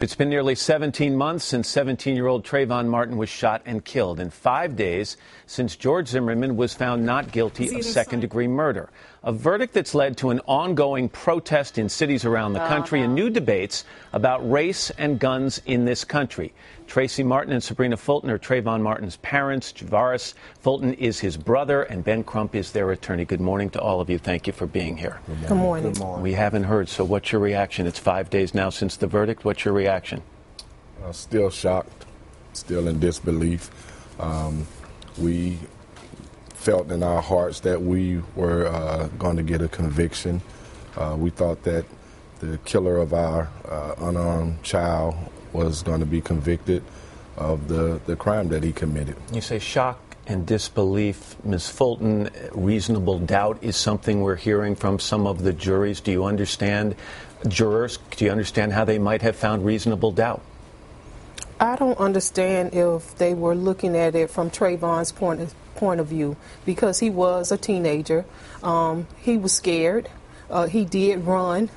It's been nearly 17 months since 17-year-old Trayvon Martin was shot and killed, and 5 days since George Zimmerman was found not guilty of second-degree murder. A verdict that's led to an ongoing protest in cities around the country and new debates about race and guns in this country. Tracy Martin and Sybrina Fulton are Trayvon Martin's parents. Javaris Fulton is his brother, and Ben Crump is their attorney. Good morning to all of you. Thank you for being here. Good morning. Good morning. We haven't heard, so what's your reaction? It's 5 days now since the verdict. What's your reaction? Still shocked, still in disbelief. We felt in our hearts that we were going to get a conviction. We thought that the killer of our unarmed child was going to be convicted of the crime that he committed. You say shock and disbelief. Ms. Fulton, reasonable doubt is something we're hearing from some of the juries. Do you understand, jurors, do you understand how they might have found reasonable doubt? I don't understand if they were looking at it from Trayvon's point of view, because he was a teenager. He was scared. He did run.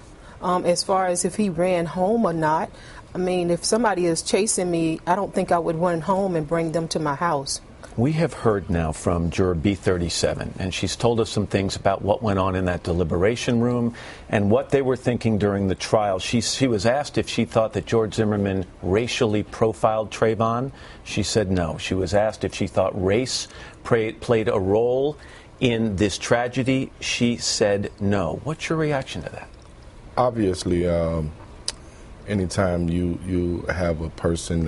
As far as if he ran home or not, I mean, if somebody is chasing me, I don't think I would run home and bring them to my house. We have heard now from juror B37, and she's told us some things about what went on in that deliberation room and what they were thinking during the trial. She was asked if she thought that George Zimmerman racially profiled Trayvon. She said no. She was asked if she thought race played a role in this tragedy. She said no. What's your reaction to that? Obviously, anytime you have a person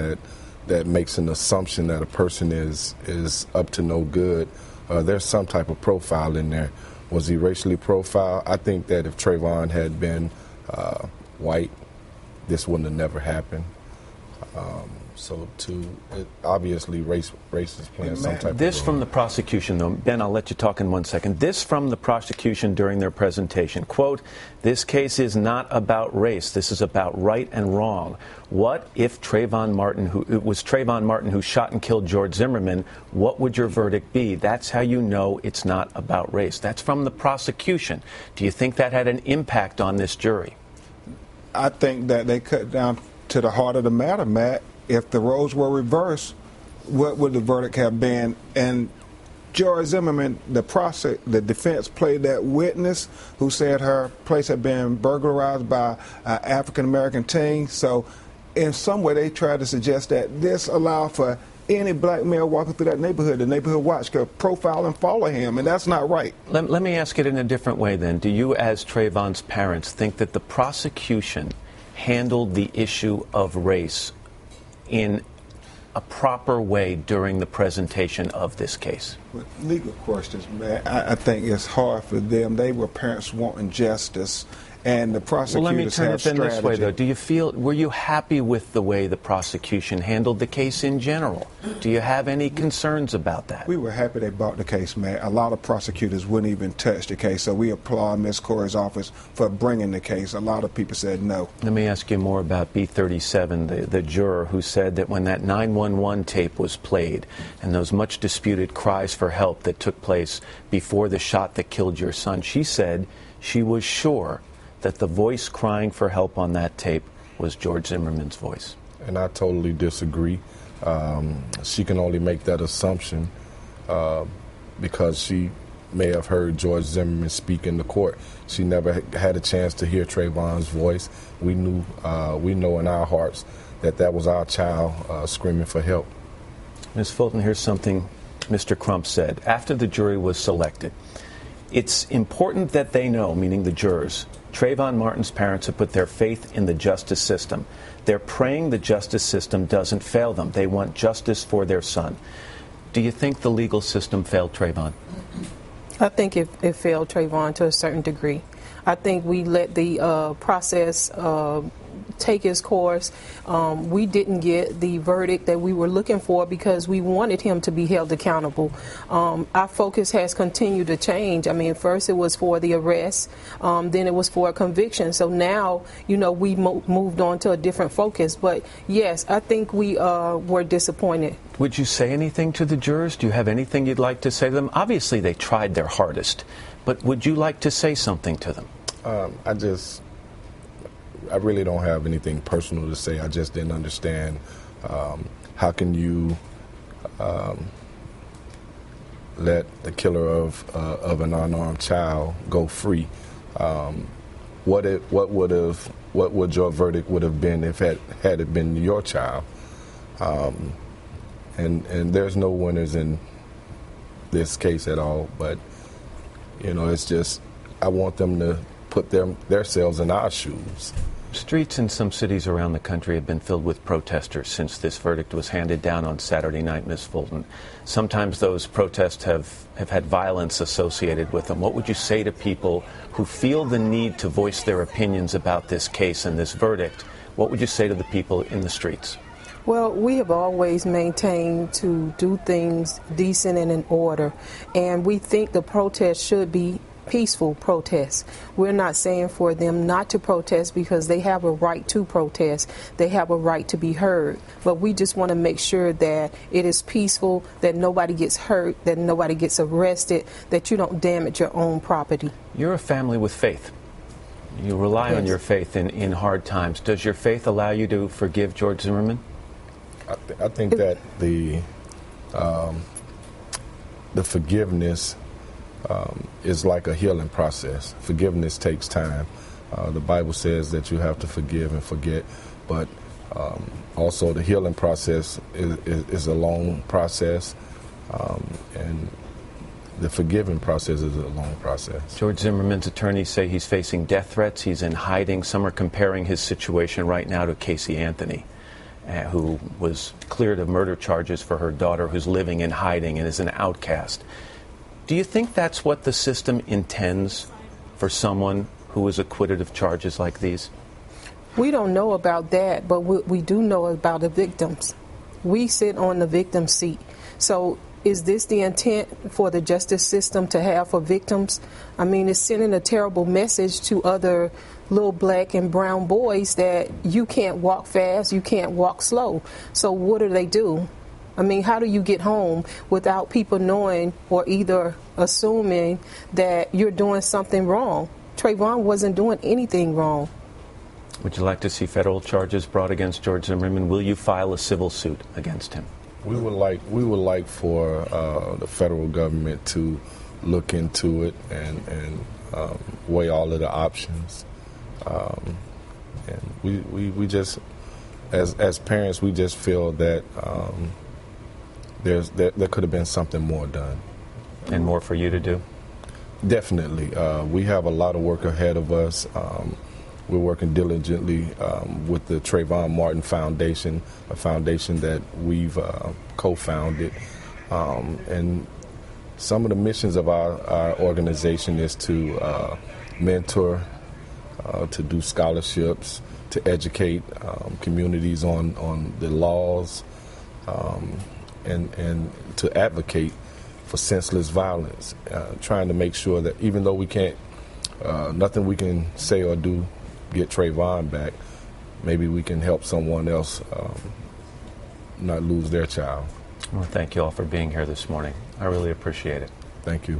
that makes an assumption that a person is up to no good, there's some type of profile in there. Was he racially profiled? I think that if Trayvon had been white, this wouldn't have never happened. Obviously race is playing some type of role. This from the prosecution, though. Ben, I'll let you talk in 1 second. This from the prosecution during their presentation. Quote, "This case is not about race. This is about right and wrong. What if Trayvon Martin, it was Trayvon Martin who shot and killed George Zimmerman, what would your verdict be? That's how you know it's not about race." That's from the prosecution. Do you think that had an impact on this jury? I think that they cut down to the heart of the matter, Matt. If the roles were reversed, what would the verdict have been? And George Zimmerman, the defense played that witness who said her place had been burglarized by an African-American teen. So in some way they tried to suggest that this allowed for any black male walking through that neighborhood, the neighborhood watch could profile and follow him, and that's not right. Let me ask it in a different way then. Do you, as Trayvon's parents, think that the prosecution handled the issue of race in a proper way during the presentation of this case? With legal questions, man, I think it's hard for them. They were parents wanting justice, and the prosecutors Well, let me turn have it then strategy. this way, though. Were you happy with the way the prosecution handled the case in general? Do you have any concerns about that? We were happy they brought the case, man. A lot of prosecutors wouldn't even touch the case, so we applaud Ms. Corey's office for bringing the case. A lot of people said no. Let me ask you more about B37, the juror who said that when that 911 tape was played and those much disputed cries for help that took place before the shot that killed your son, she said she was sure that the voice crying for help on that tape was George Zimmerman's voice. And I totally disagree. She can only make that assumption because she may have heard George Zimmerman speak in the court. She never had a chance to hear Trayvon's voice. We know in our hearts that was our child screaming for help. Ms. Fulton, here's something Mr. Crump said. After the jury was selected, it's important that they know, meaning the jurors, Trayvon Martin's parents have put their faith in the justice system. They're praying the justice system doesn't fail them. They want justice for their son. Do you think the legal system failed Trayvon? I think it failed Trayvon to a certain degree. I think we let the process take its course. We didn't get the verdict that we were looking for because we wanted him to be held accountable. Our focus has continued to change. I mean, first it was for the arrest, then it was for a conviction. So now, we moved on to a different focus. But yes, I think we were disappointed. Would you say anything to the jurors? Do you have anything you'd like to say to them? Obviously, they tried their hardest, but would you like to say something to them? I really don't have anything personal to say. I just didn't understand how can you let the killer of an unarmed child go free. What would your verdict would have been if had it been your child? And there's no winners in this case at all. But it's just I want them to put themselves in our shoes. Streets in some cities around the country have been filled with protesters since this verdict was handed down on Saturday night, Ms. Fulton. Sometimes those protests have had violence associated with them. What would you say to people who feel the need to voice their opinions about this case and this verdict? What would you say to the people in the streets? Well, we have always maintained to do things decent and in order, and we think the protest should be peaceful protests. We're not saying for them not to protest because they have a right to protest. They have a right to be heard. But we just want to make sure that it is peaceful, that nobody gets hurt, that nobody gets arrested, that you don't damage your own property. You're a family with faith. You rely on your faith in hard times. Does your faith allow you to forgive George Zimmerman? I think that the forgiveness is like a healing process. Forgiveness takes time. The Bible says that you have to forgive and forget, but also the healing process is a long process, and the forgiving process is a long process. George Zimmerman's attorneys say he's facing death threats. He's in hiding. Some are comparing his situation right now to Casey Anthony, who was cleared of murder charges for her daughter, who's living in hiding and is an outcast. Do you think that's what the system intends for someone who is acquitted of charges like these? We don't know about that, but we do know about the victims. We sit on the victim seat. So is this the intent for the justice system to have for victims? I mean, it's sending a terrible message to other little black and brown boys that you can't walk fast, you can't walk slow. So what do? I mean, how do you get home without people knowing or either assuming that you're doing something wrong? Trayvon wasn't doing anything wrong. Would you like to see federal charges brought against George Zimmerman? Will you file a civil suit against him? We would like for the federal government to look into it and weigh all of the options. And we just, as parents, we just feel that there could have been something more done. And more for you to do? Definitely. We have a lot of work ahead of us. We're working diligently with the Trayvon Martin Foundation, a foundation that we've co-founded. And some of the missions of our organization is to mentor, to do scholarships, to educate communities on the laws, and to advocate for senseless violence, trying to make sure that even though we can't, nothing we can say or do get Trayvon back, maybe we can help someone else not lose their child. Well, thank you all for being here this morning. I really appreciate it. Thank you.